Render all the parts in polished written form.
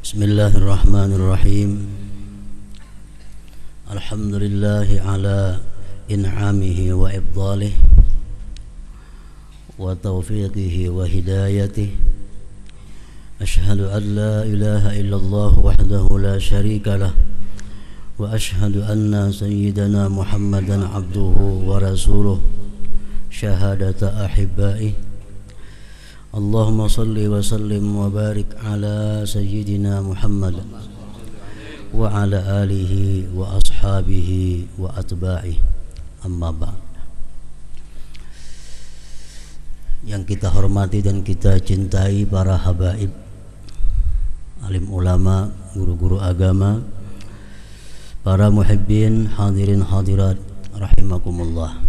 Bismillahirrahmanirrahim. Alhamdulillahi ala in'amihi wa ibdalih wa taufiqihi wa hidayatih. Ashhadu an la ilaha illallah wahdahu la sharika lah wa ashhadu anna sayyidana Muhammadan abduhu wa rasuluh syahadata ahibbaih. Allahumma salli wa sallim wa barik ala sayyidina Muhammad wa ala alihi wa ashabihi wa atba'ihi, amma ba'd. Yang kita hormati dan kita cintai para habaib, alim ulama, guru-guru agama, para muhibbin, hadirin hadirat rahimakumullah.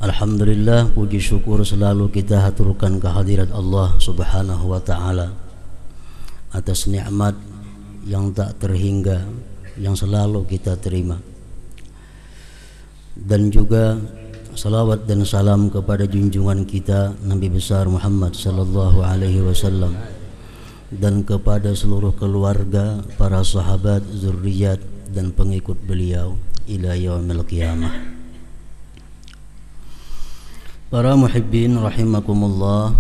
Alhamdulillah, puji syukur selalu kita haturkan kehadirat Allah Subhanahu wa ta'ala atas nikmat yang tak terhingga yang selalu kita terima. Dan juga salawat dan salam kepada junjungan kita Nabi besar Muhammad sallallahu alaihi wasallam dan kepada seluruh keluarga, para sahabat, zurriyat dan pengikut beliau ila yaumil qiyamah. Para muhibbin rahimakumullah,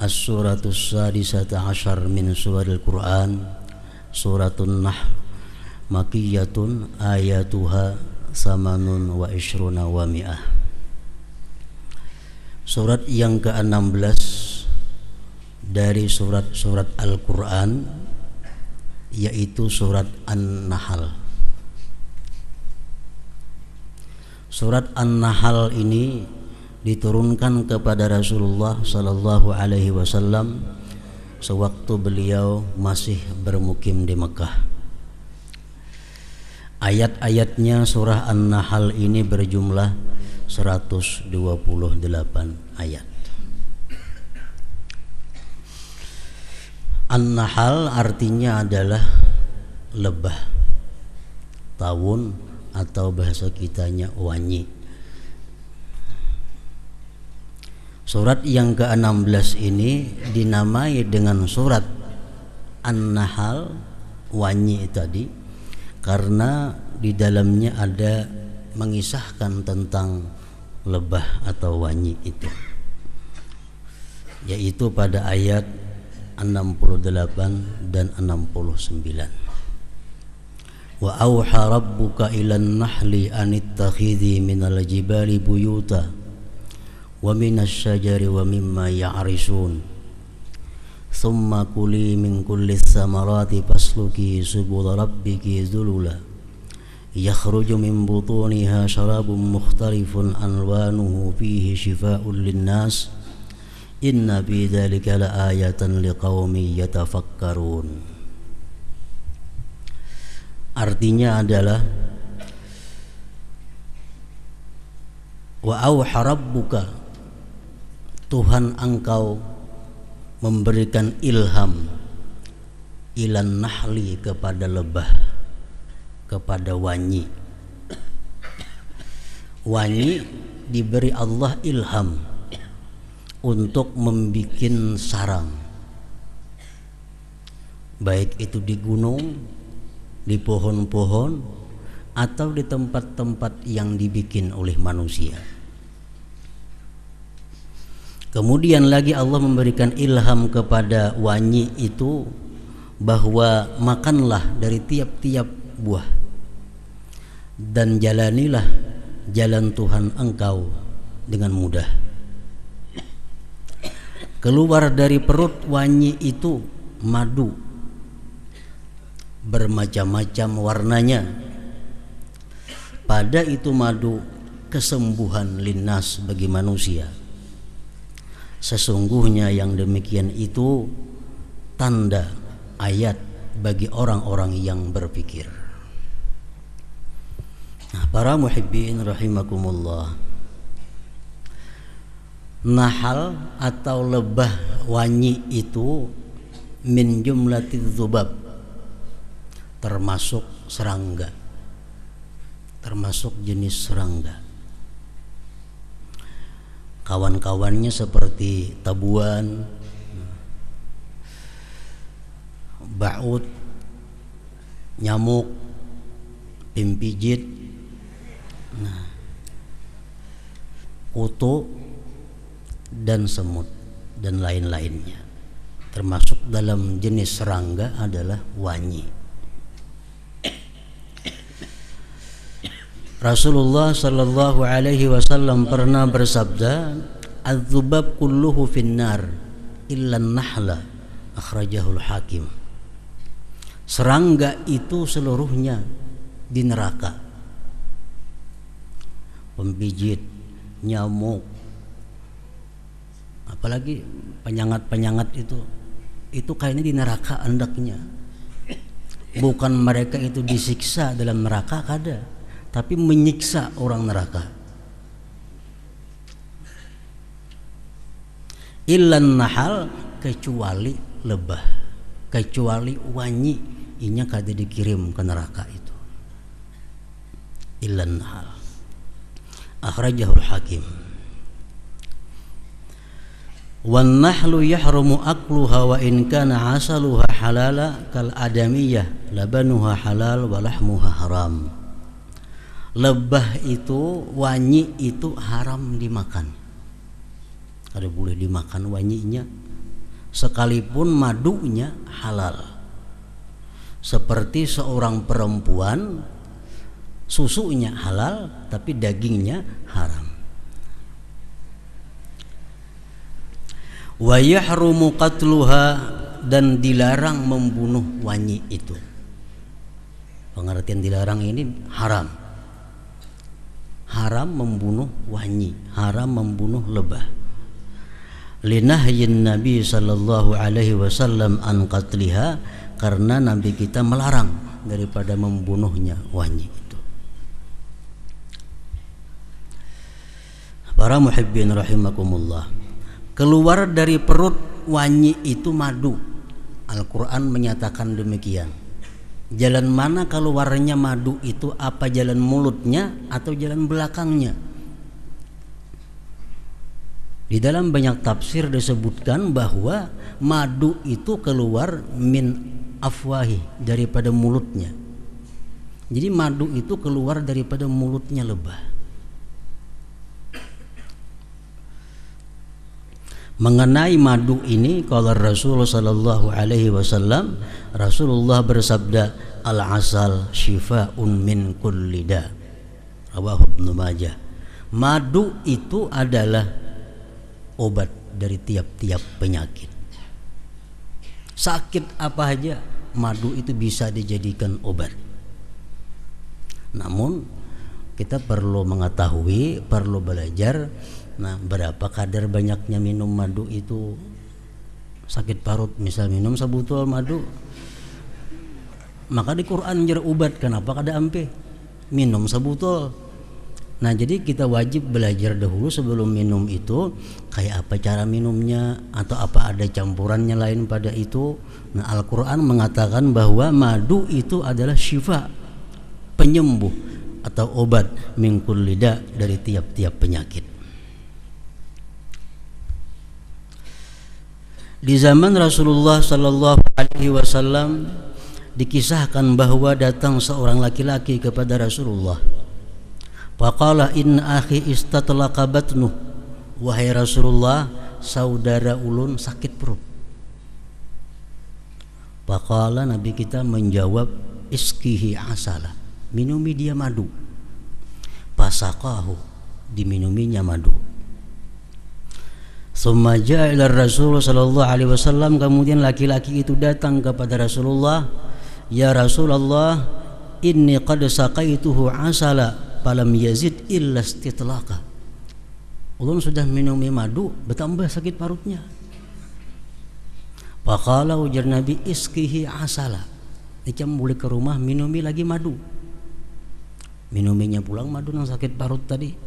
as-suratus sadisata asyar min suril Quran, suratun Nahl, makiyatun, ayatuha samanun wa ishruna wa mi'ah. Surat yang ke-16 dari surat-surat Al-Quran, yaitu surat An-Nahl. Surat An-Nahl ini diturunkan kepada Rasulullah sallallahu alaihi wasallam sewaktu beliau masih bermukim di Mekah. Ayat-ayatnya surah An-Nahl ini berjumlah 128 ayat. An-Nahl artinya adalah lebah, tawun atau bahasa kitanya wanyi. Surat yang ke-16 ini dinamai dengan surat An-Nahl, wanyi tadi, karena di dalamnya ada mengisahkan tentang lebah atau wanyi itu, yaitu pada ayat 68 dan 69. Wa auha rabbuka ilan nahli anittakhidhi minal jibali buyuta wa minasy syajari wa mimma ya'rishun thumma kuli min kulli thamarati fasluki subula rabbiki dhulula yakhruju min butuniha syarabun mukhtalifun alwanuhu fihi shifaa'un linnas inna fi dzalika laayatan liqaumin yatafakkarun. Artinya adalah wa auha rabbuka, Tuhan engkau memberikan ilham ilan nahli kepada lebah, kepada wanyi. Wanyi diberi Allah ilham untuk membuat sarang, baik itu di gunung, di pohon-pohon, atau di tempat-tempat yang dibikin oleh manusia. Kemudian lagi Allah memberikan ilham kepada wanyi itu bahwa makanlah dari tiap-tiap buah dan jalanilah jalan Tuhan engkau dengan mudah. Keluar dari perut wanyi itu madu bermacam-macam warnanya. Pada itu madu kesembuhan linnas bagi manusia. Sesungguhnya yang demikian itu tanda ayat bagi orang-orang yang berpikir. Nah, para muhibbin rahimakumullah, Nahl atau lebah wanyi itu min jumlatiz dzubab, termasuk serangga, termasuk jenis serangga. Kawan-kawannya seperti tabuan, baut, nyamuk, pimpijit, kutu dan semut dan lain-lainnya. Termasuk dalam jenis serangga adalah wanyi. Rasulullah sallallahu alaihi wasallam pernah bersabda, "Adz-dzubab kulluhu finnar illa an-nahla," akhrajahul Hakim. Serangga itu seluruhnya di neraka. Pembijit, nyamuk, apalagi penyangat-penyangat itu kayaknya di neraka hendaknya. Bukan mereka itu disiksa dalam neraka kada, tapi menyiksa orang neraka. Illan nahal, kecuali lebah, kecuali wanyi, inya kada dikirim ke neraka itu. Illan nahal, akhrajahul Hakim. Wan nahlu yahrumu akluha wa in kana asaluha halala kal adamiyah labanuha halal wa lahmuha haram. Lebah itu, wanyi itu haram dimakan. Kada boleh dimakan wanyinya, sekalipun madunya halal. Seperti seorang perempuan, susunya halal tapi dagingnya haram. Wa yahrumu qatluha, dan dilarang membunuh wanyi itu. Pengertian dilarang ini haram. Haram membunuh wanyi, haram membunuh lebah. Linahyin Nabi sallallahu alaihi wasallam an qatliha, karena Nabi kita melarang daripada membunuhnya wanyi itu. Para muhibbin rahimakumullah, keluar dari perut wanyi itu madu. Al-Quran menyatakan demikian. Jalan mana keluarnya madu itu? Apa jalan mulutnya atau jalan belakangnya? Di dalam banyak tafsir disebutkan bahwa madu itu keluar min afwahi, daripada mulutnya. Jadi madu itu keluar daripada mulutnya lebah. Mengenai madu ini, kalau Rasulullah sallallahu alaihi wasallam, Rasulullah bersabda, al-asal shifaa'un min kulli da, rawahu Ibnu Majah. Madu itu adalah obat dari tiap-tiap penyakit. Sakit apa aja, madu itu bisa dijadikan obat. Namun kita perlu mengetahui, perlu belajar. Nah, berapa kadar banyaknya minum madu itu sakit parut. Misal minum sabutol madu, maka di Quran jar ubat, kenapa kada ampe minum sabutol. Nah, jadi kita wajib belajar dahulu sebelum minum itu, kayak apa cara minumnya, atau apa ada campurannya lain pada itu. Nah, Al-Quran mengatakan bahwa madu itu adalah syifa, penyembuh atau obat min kulli da, dari tiap-tiap penyakit. Di zaman Rasulullah sallallahu alaihi wasallam dikisahkan bahwa datang seorang laki-laki kepada Rasulullah. Faqala inna akhi istatlaqa batnuh, wahai Rasulullah, saudara ulun sakit perut. Faqala, Nabi kita menjawab, iskihi asala, minumi dia madu. Fasaqahu, diminuminya madu. Summa ja'a ila Rasul sallallahu alaihi wasallam, kemudian laki-laki itu datang kepada Rasulullah, ya Rasulullah, inni qad saqaituhu asala falam yazid illa istitlaqa. Ulun sudah minumi madu, bertambah sakit parutnya. Faqala, ujar Nabi, iskihi asala, ikam boleh ke rumah minumi lagi madu. Minuminya pulang madu yang sakit parut tadi.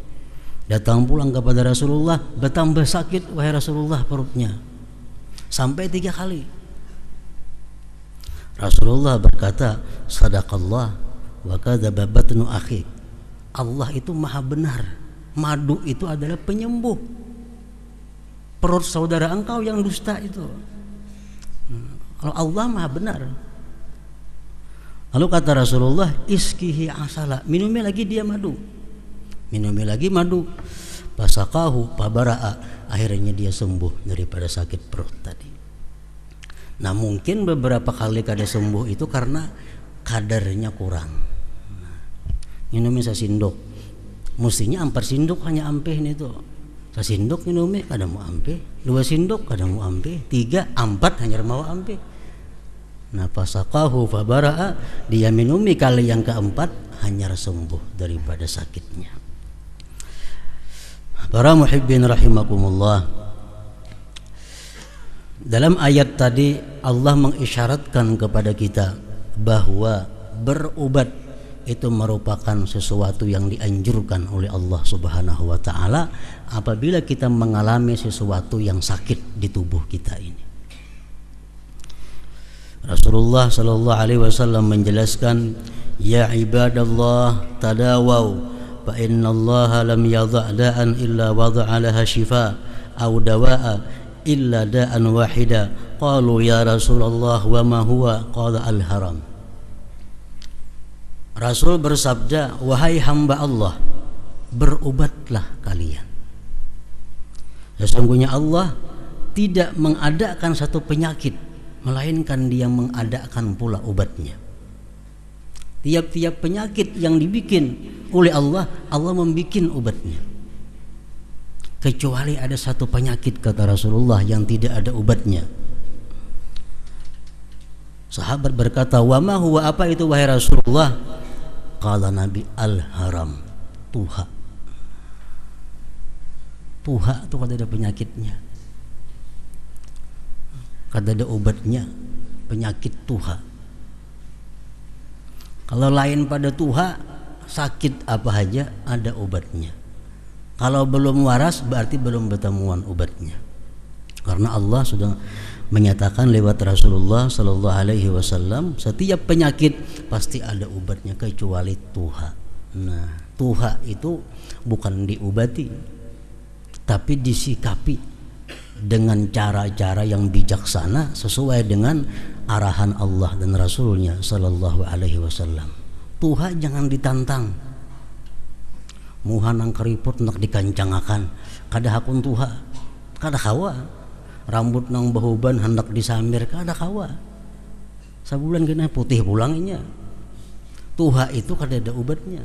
Datang pulang kepada Rasulullah, bertambah sakit wahai Rasulullah perutnya, sampai 3 kali. Rasulullah berkata, sadaqallah wa kadzaba batnu akhi. Allah itu maha benar, madu itu adalah penyembuh. Perut saudara engkau yang dusta itu. Kalau Allah maha benar. Lalu kata Rasulullah, iskihi asala, minumi lagi dia madu. Minumi lagi madu. Pasakahu pabara'a, akhirnya dia sembuh daripada sakit perut tadi. Nah mungkin beberapa kali kada sembuh itu karena kadarnya kurang. Minumi sasindok, mestinya 4 sindok hanya ampeh nih tuh. Sasindok minumi kada mau ampeh, 2 sindok kada mau ampeh, 3, 4 hanya mau ampeh. Nah pasakahu fabara'a, dia minumi kali yang keempat hanya sembuh daripada sakitnya. Para muhibbin rahimakumullah, dalam ayat tadi Allah mengisyaratkan kepada kita bahwa berobat itu merupakan sesuatu yang dianjurkan oleh Allah Subhanahu wa taala apabila kita mengalami sesuatu yang sakit di tubuh kita ini. Rasulullah sallallahu alaihi wasallam menjelaskan, ya ibadallah tadawaw fa innallaha lam yadha' da'an illa wada'a laha shifa aw dawa'a illa da'an wahida. Qalu ya Rasulullah wa ma huwa? Qala al-haram. Rasul bersabda, wahai hamba Allah, berobatlah kalian. Sesungguhnya Allah tidak mengadakan satu penyakit, melainkan dia mengadakan pula obatnya. Tiap-tiap penyakit yang dibikin oleh Allah, Allah membikin obatnya. Kecuali ada satu penyakit, kata Rasulullah, yang tidak ada obatnya. Sahabat berkata, wa ma huwa, apa itu wahai Rasulullah? Kala Nabi, al-haram, tuha. Tuha itu kada ada penyakitnya, kada ada obatnya, penyakit tuha. Kalau lain pada tuha, sakit apa aja ada obatnya. Kalau belum waras berarti belum bertemuan obatnya. Karena Allah sudah menyatakan lewat Rasulullah sallallahu alaihi wasallam, setiap penyakit pasti ada obatnya kecuali tuha. Nah, tuha itu bukan diobati, tapi disikapi dengan cara-cara yang bijaksana sesuai dengan arahan Allah dan Rasulnya sallallahu alaihi wasallam. Tuha jangan ditantang. Muha nang keriput nak dikancangakan, kada hakun tuha, kada kawa. Rambut nang bahuban hendak disamir, kada kawa. Sabulan kena putih pulangnya. Tuha itu kada ada obatnya.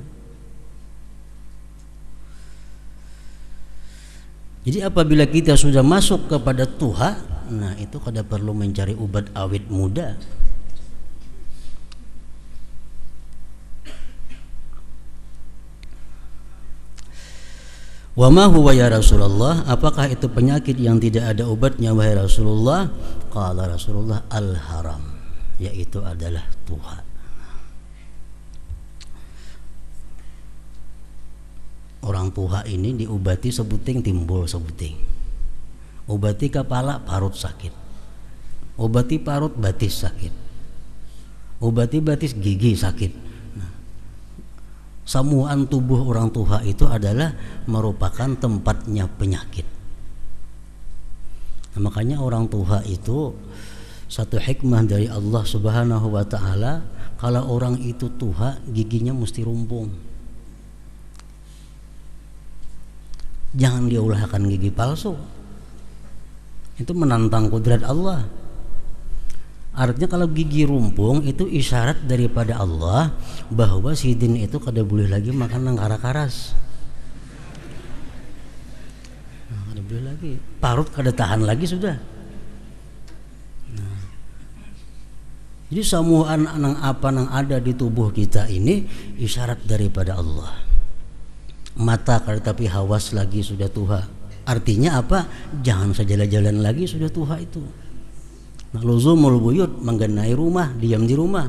Jadi apabila kita sudah masuk kepada tuha, nah itu kada perlu mencari obat awet muda. Wa ma huwa ya Rasulullah, apakah itu penyakit yang tidak ada obatnya wahai Rasulullah? Qala Rasulullah, al-haram, yaitu adalah tuha. Orang tuha ini diobati sebuting timbul sebuting. Obati kepala parut sakit. Obati parut batis sakit. Obati batis gigi sakit. Samuan tubuh orang tuha itu adalah merupakan tempatnya penyakit. Nah, makanya orang tuha itu satu hikmah dari Allah Subhanahu wa taala, kalau orang itu tuha giginya mesti rumpung. Jangan diulahkan gigi palsu. Itu menantang kudrat Allah. Artinya kalau gigi rumpung itu isyarat daripada Allah bahwa sidin itu kada boleh lagi makan nang karas. Nah, kada boleh lagi. Parut kada tahan lagi sudah. Nah. Jadi samuan nang apa nang ada di tubuh kita ini isyarat daripada Allah. Mata kada tapi hawas lagi sudah tuha. Artinya apa? Jangan sejalan-jalan lagi sudah tuha itu. Luzumul buyut, menggenai rumah, diam di rumah.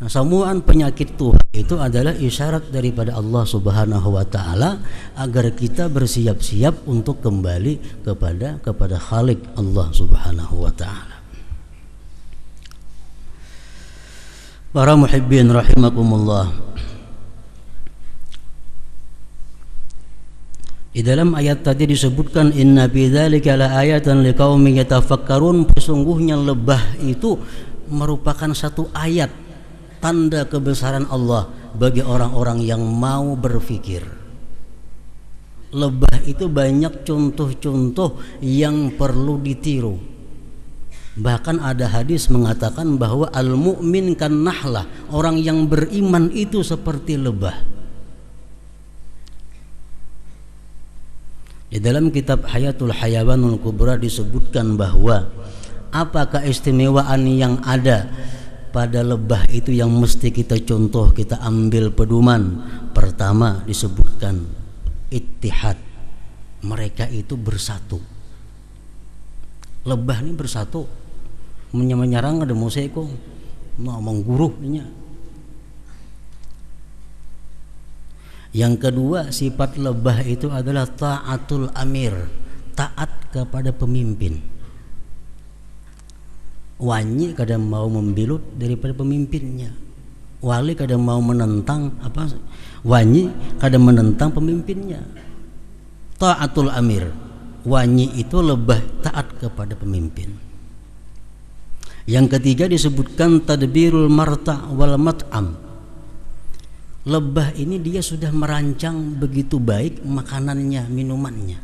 Nah, samuan penyakit tuha itu adalah isyarat daripada Allah Subhanahu wa taala agar kita bersiap-siap untuk kembali kepada Khalik Allah Subhanahu wa taala. Para muhibbin rahimakumullah, Di dalam ayat tadi disebutkan inna fi dzalika laayatan liqaumin yatafakkarun, sesungguhnya lebah itu merupakan satu ayat tanda kebesaran Allah bagi orang-orang yang mau berpikir. Lebah itu banyak contoh-contoh yang perlu ditiru. Bahkan ada hadis mengatakan bahwa al-mu'min kan nahlah, orang yang beriman itu seperti lebah. Di dalam kitab Hayatul Hayawanul Kubra disebutkan bahwa apa keistimewaan yang ada pada lebah itu yang mesti kita contoh, kita ambil pedoman. Pertama disebutkan ittihad, mereka itu bersatu. Lebah ini bersatu, menyerang ada musiko, mau mengguruhnya. Yang kedua, sifat lebah itu adalah ta'atul amir, taat kepada pemimpin. Wanyi kadang mau membilut daripada pemimpinnya. Wali kadang mau menentang wanyi kadang menentang pemimpinnya. Ta'atul amir, wanyi itu lebah taat kepada pemimpin. Yang ketiga disebutkan tadbirul marta' wal mat'am. Lebah ini dia sudah merancang begitu baik makanannya, minumannya.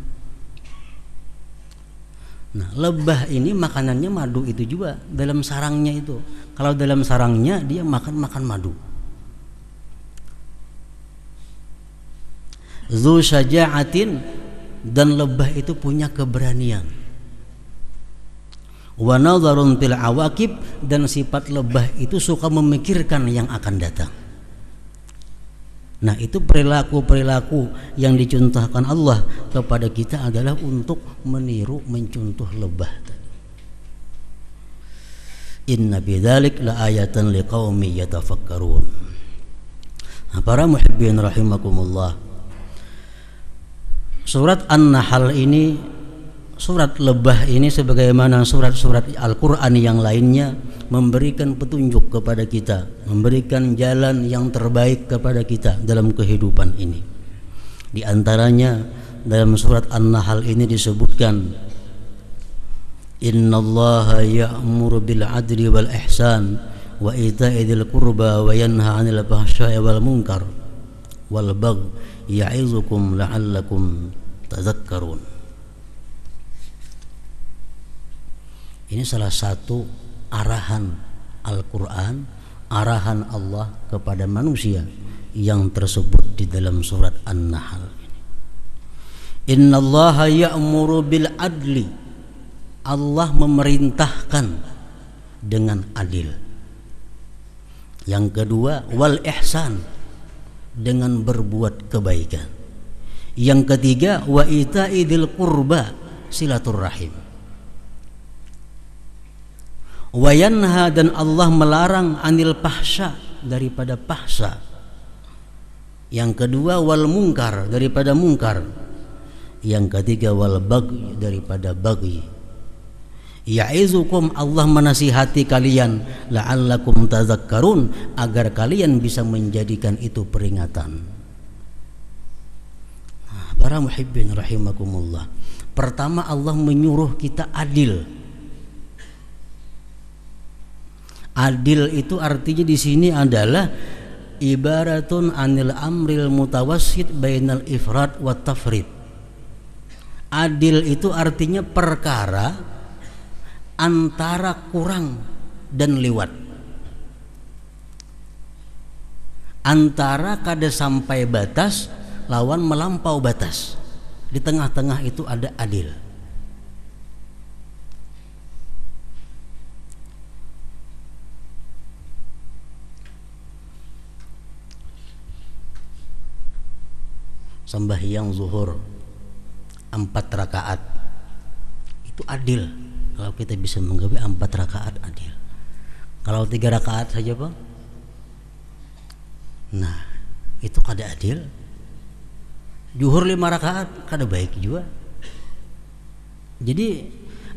Nah, lebah ini makanannya madu itu juga dalam sarangnya itu. Kalau dalam sarangnya dia makan madu. Dzu syaja'atin, dan lebah itu punya keberanian. Wa nadharun fil awaqib, dan sifat lebah itu suka memikirkan yang akan datang. Nah, itu perilaku-perilaku yang dicontohkan Allah kepada kita adalah untuk meniru, mencontoh lebah. Inna bidzalik laayatan liqaumin yatafakkarun. Nah, para muhibbin rahimakumullah, surat An-Nahl ini, surat lebah ini sebagaimana surat-surat Al-Quran yang lainnya memberikan petunjuk kepada kita, memberikan jalan yang terbaik kepada kita dalam kehidupan ini. Di antaranya dalam surat An-Nahl ini disebutkan innallaha ya'muru bil adli wal ihsan wa ita'i dzil qurba wa yanha 'anil fahsya'i wal munkar wal baghi ya'izukum la'allakum tadhakkarun. Ini salah satu arahan Al-Quran, arahan Allah kepada manusia yang tersebut di dalam surat An-Nahl. Innallaha ya'muru bil adli, Allah memerintahkan dengan adil. Yang kedua, wal ihsan, dengan berbuat kebaikan. Yang ketiga, wa ita'i dzil qurba, silaturrahim. Wayanha, dan Allah melarang anil fahsya, daripada fahsya. Yang kedua wal munkar, daripada munkar. Yang ketiga wal baghi, daripada baghi. Ya'izukum, Allah menasihati kalian, la'allakum tadhakkarun, agar kalian bisa menjadikan itu peringatan. Nah, para muhibbin rahimakumullah, pertama Allah menyuruh kita adil. Adil itu artinya di sini adalah ibaratun anil amril mutawassit bainal ifrat wa tafrid. Adil itu artinya perkara antara kurang dan lewat, antara kada sampai batas lawan melampau batas. Di tengah-tengah itu ada adil. Sembahyang zuhur 4 rakaat itu adil. Kalau kita bisa menggawe 4 rakaat adil. Kalau 3 rakaat saja Pak, nah itu kada adil. Zuhur 5 rakaat kada baik juga. Jadi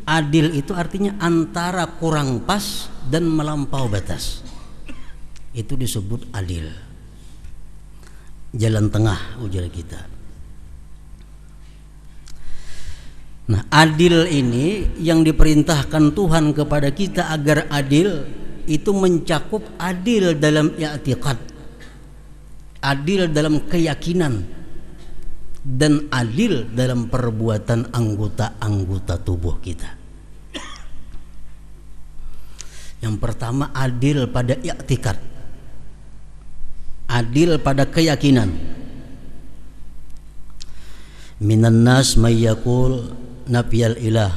adil itu artinya antara kurang pas dan melampau batas. Itu disebut adil. Jalan tengah ujar kita. Nah, adil ini yang diperintahkan Tuhan kepada kita agar adil itu mencakup adil dalam i'tiqad, adil dalam keyakinan, dan adil dalam perbuatan anggota-anggota tubuh kita. Yang pertama, adil pada i'tiqad, adil pada keyakinan. Minan nas may yaqul nafyal ilah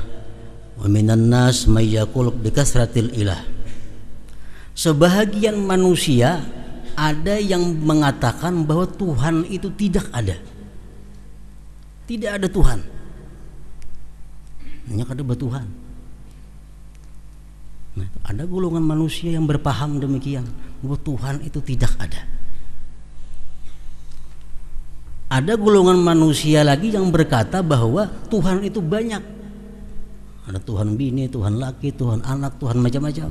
wa minan nas may yaqul bikasratil ilah. Sebahagian manusia ada yang mengatakan bahwa Tuhan itu tidak ada. Tidak ada Tuhan. Hanya ada Tuhan. Nah, ada golongan manusia yang berpaham demikian, bahwa Tuhan itu tidak ada. Ada golongan manusia lagi yang berkata bahwa Tuhan itu banyak. Ada Tuhan bini, Tuhan laki, Tuhan anak, Tuhan macam-macam.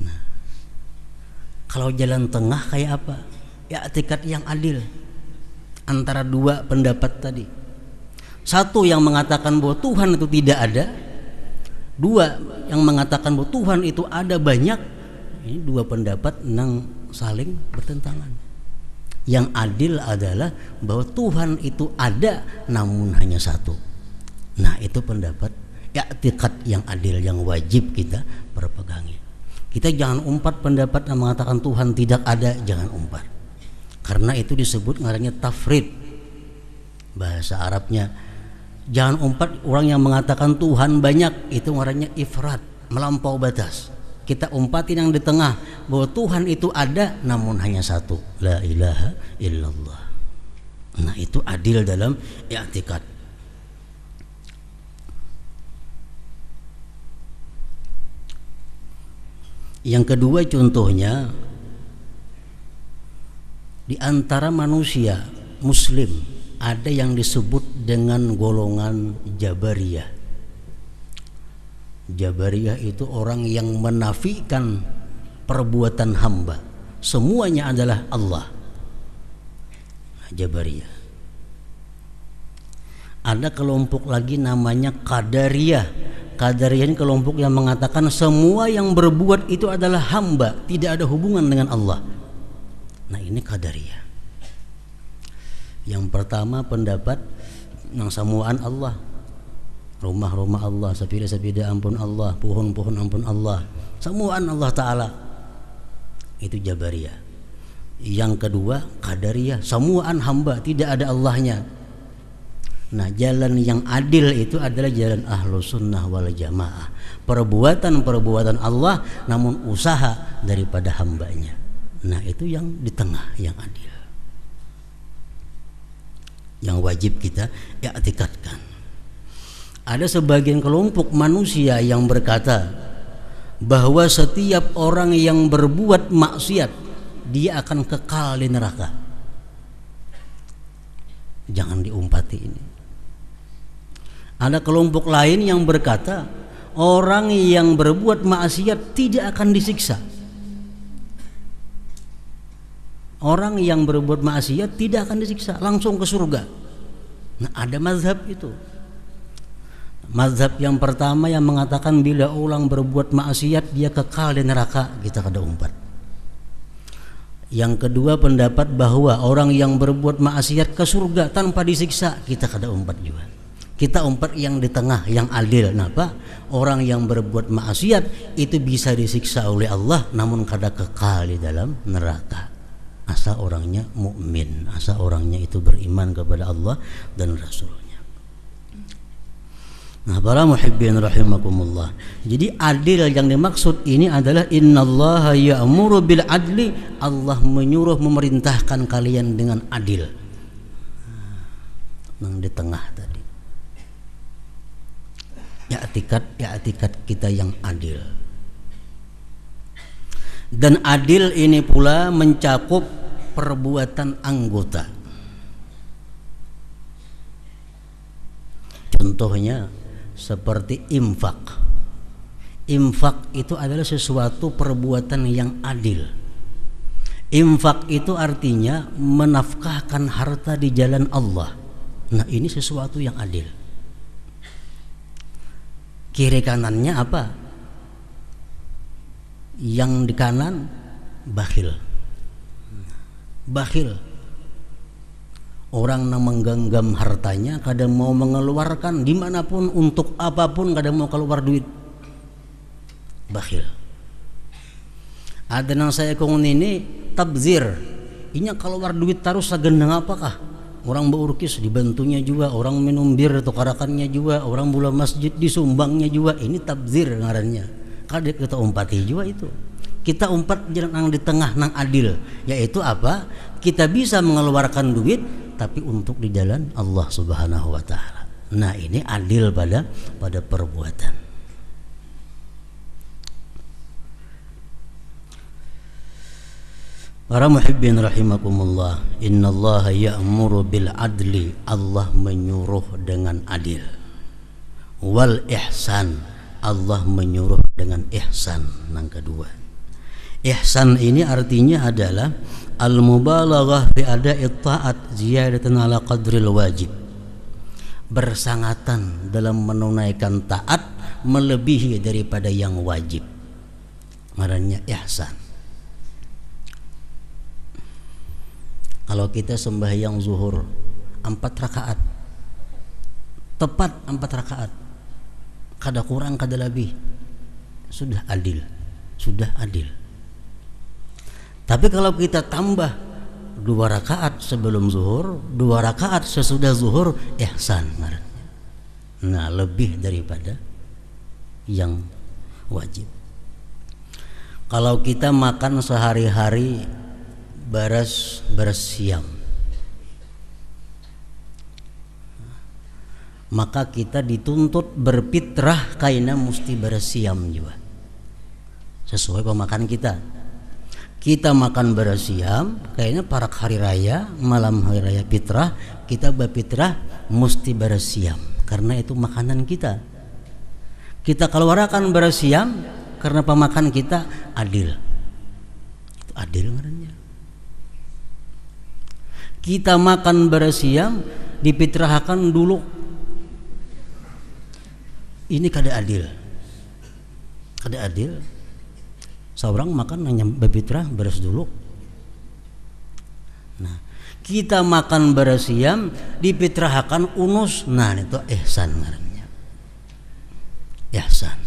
Nah, kalau jalan tengah kayak apa? Ya, i'tiqad yang adil antara dua pendapat tadi. Satu yang mengatakan bahwa Tuhan itu tidak ada, dua yang mengatakan bahwa Tuhan itu ada banyak. Ini dua pendapat yang saling bertentangan. Yang adil adalah bahwa Tuhan itu ada namun hanya satu. Nah, itu pendapat i'tiqad yang adil yang wajib kita perpegangi. Kita jangan umpat pendapat yang mengatakan Tuhan tidak ada, jangan umpat. Karena itu disebut ngarannya tafrid. Bahasa Arabnya, jangan umpat orang yang mengatakan Tuhan banyak, itu ngarannya ifrat, melampau batas. Kita umpatin yang di tengah, bahwa Tuhan itu ada namun hanya satu, la ilaha illallah. Nah, itu adil dalam i'tiqad. Yang kedua contohnya, di antara manusia muslim ada yang disebut dengan golongan Jabariyah. Jabariyah itu orang yang menafikan perbuatan hamba, semuanya adalah Allah. Jabariyah. Ada kelompok lagi namanya Qadariyah. Qadariyah ini kelompok yang mengatakan semua yang berbuat itu adalah hamba, tidak ada hubungan dengan Allah. Nah, ini Qadariyah. Yang pertama pendapat yang samuan Allah. Rumah-rumah Allah, sepeda-sepeda ampun Allah, pohon-pohon ampun Allah, semuaan Allah Ta'ala. Itu Jabariyah. Yang kedua Qadariyah, semuaan hamba, tidak ada Allahnya. Nah, jalan yang adil itu adalah jalan Ahlus Sunnah wal Jamaah. Perbuatan-perbuatan Allah namun usaha daripada hambanya. Nah, itu yang di tengah, yang adil, yang wajib kita i'tikadkan. Ada sebagian kelompok manusia yang berkata bahwa setiap orang yang berbuat maksiat dia akan kekal di neraka. Jangan diumpati ini. Ada kelompok lain yang berkata orang yang berbuat maksiat tidak akan disiksa. Orang yang berbuat maksiat tidak akan disiksa, langsung ke surga. Nah, ada mazhab itu. Mazhab yang pertama yang mengatakan bila orang berbuat maksiat dia kekal di neraka, kita kada umpat. Yang kedua pendapat bahwa orang yang berbuat maksiat ke surga tanpa disiksa, kita kada umpat juga. Kita umpat yang di tengah, yang adil. Kenapa? Orang yang berbuat maksiat itu bisa disiksa oleh Allah namun kada kekal di dalam neraka. Asal orangnya mukmin, asal orangnya itu beriman kepada Allah dan Rasulnya. Nah, para muhibbin rahimakumullah. Jadi adil yang dimaksud ini adalah innallaha ya'muru bil adli. Allah menyuruh, memerintahkan kalian dengan adil. Yang di tengah tadi. I'tiqad kita yang adil. Dan adil ini pula mencakup perbuatan anggota. Contohnya seperti infak. Infak itu adalah sesuatu perbuatan yang adil. Infak itu artinya menafkahkan harta di jalan Allah. Nah, ini sesuatu yang adil. Kiri kanannya apa? Yang di kanan bakhil. Bakhil. Orang yang menggenggam hartanya, kadang mau mengeluarkan dimanapun untuk apapun, kadang mau keluar duit. Bakhil. Ada yang saya kong ini tabzir. Ini keluar duit terus segendang apakah? Orang beurkis dibantunya juga, orang minum bir tukarakannya juga, orang bola masjid disumbangnya juga. Ini tabzir ngarannya. Kada kita umpati juga itu. Kita umpat jalan di tengah nang adil, yaitu apa? Kita bisa mengeluarkan duit tapi untuk di jalan Allah Subhanahu wa taala. Nah, ini adil pada perbuatan. Para muhibbin rahimakumullah, innallaha ya'muru bil adli, Allah menyuruh dengan adil. Wal ihsan, Allah menyuruh dengan ihsan. Yang kedua, ihsan ini artinya adalah al-mubalaghah fi ada'i ta'at ziyadatan ala qadril wajib. Bersangatan dalam menunaikan taat melebihi daripada yang wajib. Marahnya ihsan. Kalau kita sembahyang zuhur 4 rakaat, tepat 4 rakaat, kada kurang kada lebih, sudah adil, sudah adil. Tapi kalau kita tambah 2 rakaat sebelum zuhur, 2 rakaat sesudah zuhur, ihsan. Nah, lebih daripada yang wajib. Kalau kita makan sehari-hari beras siam, maka kita dituntut berfitrah kaina mesti beras siam juga sesuai pemakan kita. Kita makan beras siam kayaknya para hari raya, malam hari raya fitrah, kita berfitrah mesti beras siam karena itu makanan kita. Kita keluarkan beras siam karena pemakan kita adil. Itu adil ngarannya. Kita makan beras siam difitrahkan dulu, ini kada adil. Kada adil. Seorang makan hanya berfitrah beras dulu. Nah, kita makan beras siam difitrahkan unus. Nah, itu ihsan ngarannya. Ihsan.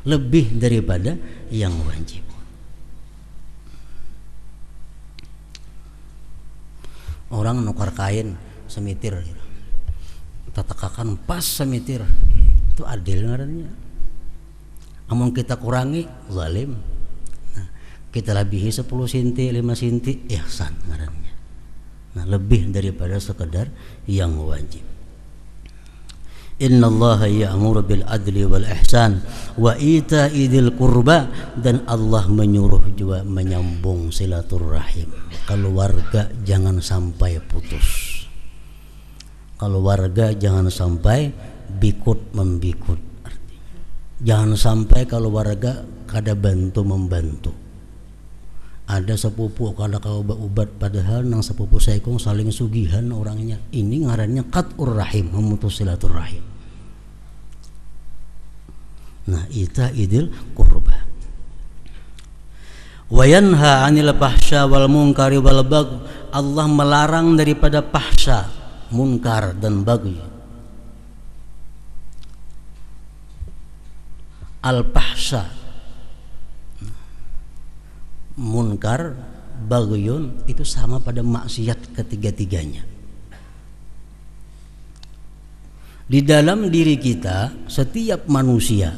Lebih daripada yang wajib. Orang nukar kain semitir, tatakakan pas semitir, itu adil ngarannya. Amun kita kurangi zalim. Nah, kita lebihi 10 cm 5 cm ihsan ngarannya. Nah, lebih daripada sekedar yang wajib. Innallaha ya'muru bil adli wal ihsan wa ita'i dzil qurba, dan Allah menyuruh juga menyambung silaturahim. Keluarga jangan sampai putus. Keluarga jangan sampai bikut membikut. Artinya, jangan sampai keluarga kada bantu membantu. Ada sepupu kada kau ubat padahal nang sepupu saikung saling sugihan orangnya. Ini ngarannya qat'ur rahim, memutus silaturahim. Nah, ita'idil qurba. Wa yanha 'anil fahsya wal munkari wal baghi, Allah melarang daripada fahsya, munkar dan baghi. Al fahsya, munkar, baghiyun itu sama pada maksiat ketiga-tiganya. Di dalam diri kita, setiap manusia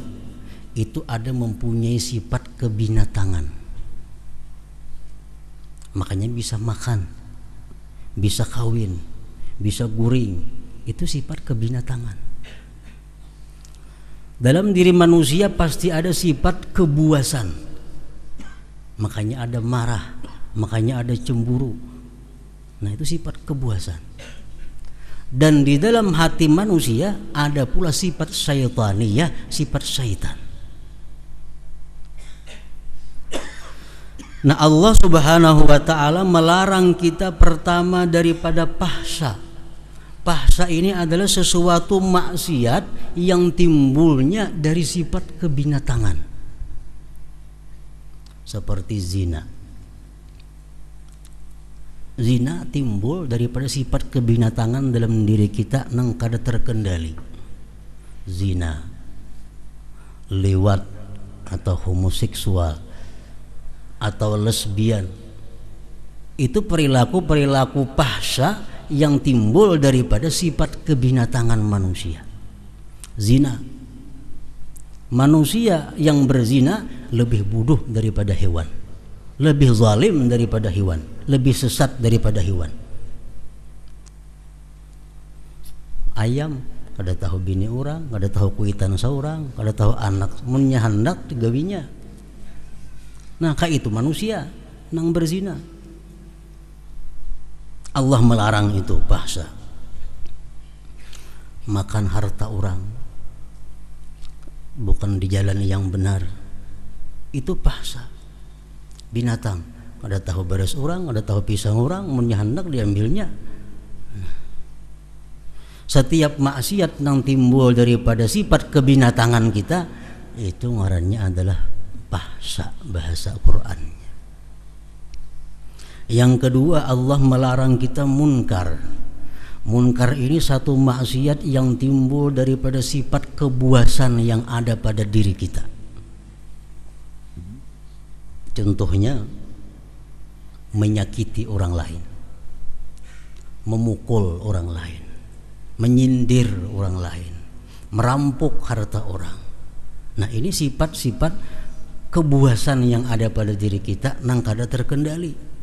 itu ada mempunyai sifat kebinatangan. Makanya bisa makan, bisa kawin, bisa guring. Itu sifat kebinatangan. Dalam diri manusia pasti ada sifat kebuasan. Makanya ada marah, makanya ada cemburu. Nah, itu sifat kebuasan. Dan di dalam hati manusia ada pula sifat syaitaniyah, sifat syaitan. Nah, Allah Subhanahu wa ta'ala melarang kita pertama daripada fahsya. Fahsya ini adalah sesuatu maksiat yang timbulnya dari sifat kebinatangan, seperti zina. Zina timbul daripada sifat kebinatangan dalam diri kita nang kada terkendali. Zina, liwat atau homoseksual atau lesbian, itu perilaku-perilaku fahsya yang timbul daripada sifat kebinatangan manusia. Zina, manusia yang berzina lebih bodoh daripada hewan, lebih zalim daripada hewan, lebih sesat daripada hewan. Ayam kada tahu bini orang, kada tahu kuitan seorang, kada tahu anak munnya hendak digawinya. Nah, kayak itu manusia nang berzina. Allah melarang itu fahsya. Makan harta orang bukan di jalan yang benar, itu fahsya. Binatang ada tahu beres orang, ada tahu pisang orang, munnya hendak diambilnya. Setiap maksiat yang timbul daripada sifat kebinatangan kita, itu ngarannya adalah fahsya bahasa Quran. Yang kedua, Allah melarang kita munkar. Munkar ini satu maksiat yang timbul daripada sifat kebuasan yang ada pada diri kita. Contohnya, menyakiti orang lain, memukul orang lain, menyindir orang lain, merampok harta orang. Nah, ini sifat-sifat kebuasan yang ada pada diri kita nang kada terkendali.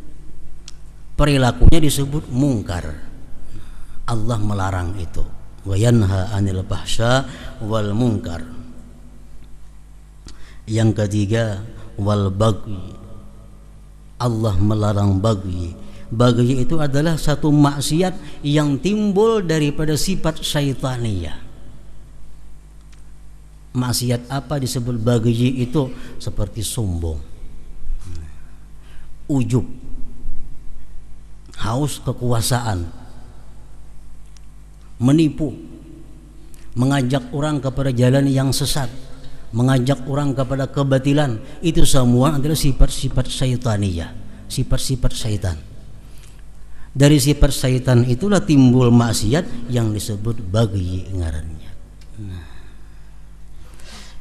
Perilakunya disebut mungkar. Allah melarang itu. Wa yanha 'anil fahsya wal munkar. Yang ketiga, wal baghi. Allah melarang baghi. Baghi itu adalah satu maksiat yang timbul daripada sifat syaitaniyah. Maksiat apa disebut baghi itu? Seperti sombong, ujub, haus kekuasaan, menipu, mengajak orang kepada jalan yang sesat, mengajak orang kepada kebatilan. Itu semua adalah sifat-sifat syaitaniyah, sifat-sifat syaitan. Dari sifat syaitan itulah timbul maksiat yang disebut baghi ngarannya.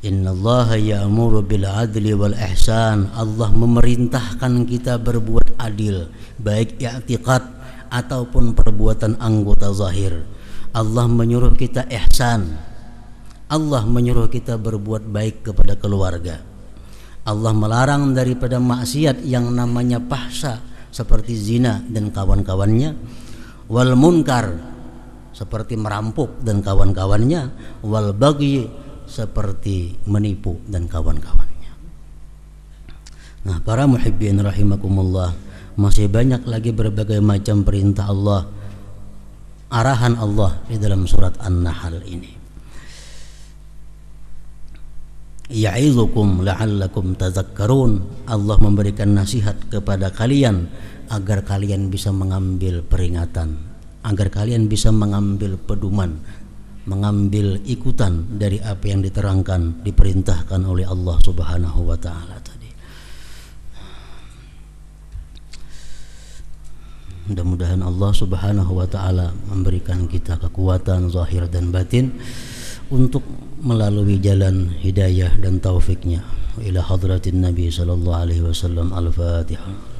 Innallaha ya'muru bil adli wal ihsan. Allah memerintahkan kita berbuat adil, baik i'tiqad ataupun perbuatan anggota zahir. Allah menyuruh kita ihsan. Allah menyuruh kita berbuat baik kepada keluarga. Allah melarang daripada maksiat yang namanya fahsya seperti zina dan kawan-kawannya, wal munkar seperti merampok dan kawan-kawannya, wal baghi seperti menipu dan kawan-kawannya. Nah, para muhibbin rahimakumullah, masih banyak lagi berbagai macam perintah Allah, arahan Allah di dalam surat An-Nahl ini. Ya'izukum la'allakum tadhakkarun. Allah memberikan nasihat kepada kalian agar kalian bisa mengambil peringatan, agar kalian bisa mengambil pedoman, mengambil ikutan dari apa yang diterangkan, diperintahkan oleh Allah Subhanahu wa taala tadi. Mudah-mudahan Allah Subhanahu wa taala memberikan kita kekuatan zahir dan batin untuk melalui jalan hidayah dan taufiknya. Ila hadratin Nabi sallallahu alaihi wasallam. Al-Fatihah.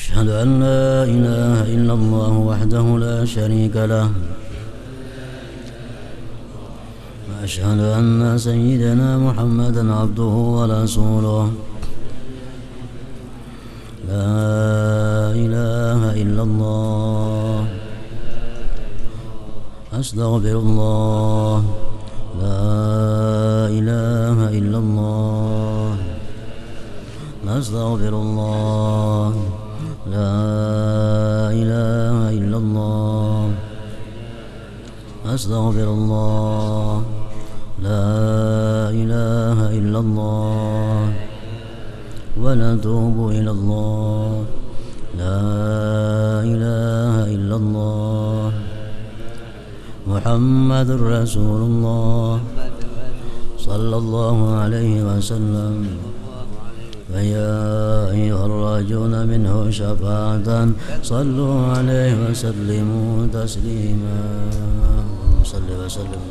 أشهد أن لا إله إلا الله وحده لا شريك له وأشهد أن سيدنا محمدا عبده ورسوله لا إله إلا الله أستغفر الله لا إله إلا الله أستغفر الله لا إله إلا الله أستغفر الله لا إله إلا الله ونتوب إلى الله لا إله إلا الله محمد رسول الله صلى الله عليه وسلم فيا أيها الراجون منه شفاعة صلوا عليه وسلموا تسليما صل وسلم